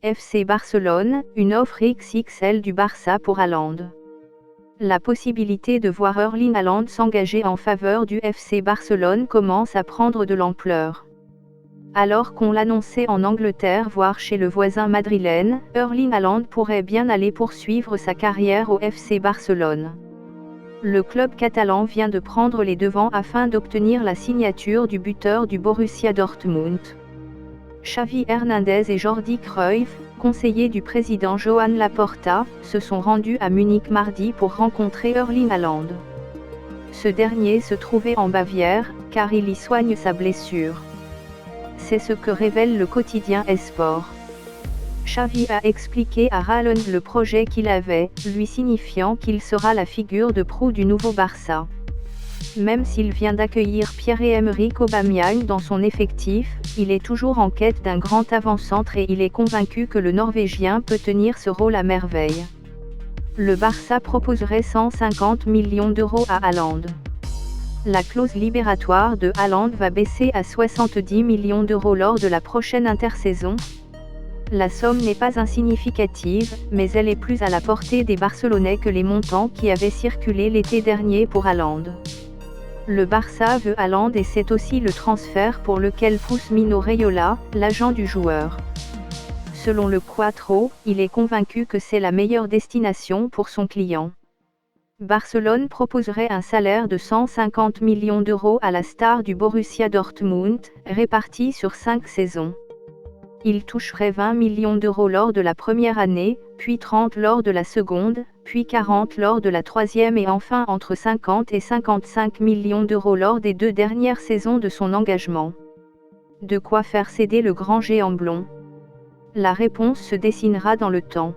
FC Barcelone, une offre XXL du Barça pour Haaland. La possibilité de voir Erling Haaland s'engager en faveur du FC Barcelone commence à prendre de l'ampleur. Alors qu'on l'annonçait en Angleterre voire chez le voisin madrilène, Erling Haaland pourrait bien aller poursuivre sa carrière au FC Barcelone. Le club catalan vient de prendre les devants afin d'obtenir la signature du buteur du Borussia Dortmund. Xavi Hernandez et Jordi Cruyff, conseillers du président Joan Laporta, se sont rendus à Munich mardi pour rencontrer Erling Haaland. Ce dernier se trouvait en Bavière, car il y soigne sa blessure. C'est ce que révèle le quotidien Esport. Xavi a expliqué à Haaland le projet qu'il avait, lui signifiant qu'il sera la figure de proue du nouveau Barça. Même s'il vient d'accueillir Pierre-Emerick Aubameyang dans son effectif, il est toujours en quête d'un grand avant-centre et il est convaincu que le Norvégien peut tenir ce rôle à merveille. Le Barça proposerait 150 millions d'euros à Haaland. La clause libératoire de Haaland va baisser à 70 millions d'euros lors de la prochaine intersaison. La somme n'est pas insignificative, mais elle est plus à la portée des Barcelonais que les montants qui avaient circulé l'été dernier pour Haaland. Le Barça veut Haaland et c'est aussi le transfert pour lequel pousse Mino Raiola, l'agent du joueur. Selon le Quattro, il est convaincu que c'est la meilleure destination pour son client. Barcelone proposerait un salaire de 150 millions d'euros à la star du Borussia Dortmund, réparti sur 5 saisons. Il toucherait 20 millions d'euros lors de la première année, puis 30 lors de la seconde, puis 40 lors de la troisième et enfin entre 50 et 55 millions d'euros lors des 2 dernières saisons de son engagement. De quoi faire céder le grand géant blond? La réponse se dessinera dans le temps.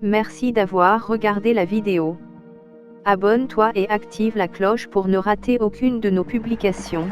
Merci d'avoir regardé la vidéo. Abonne-toi et active la cloche pour ne rater aucune de nos publications.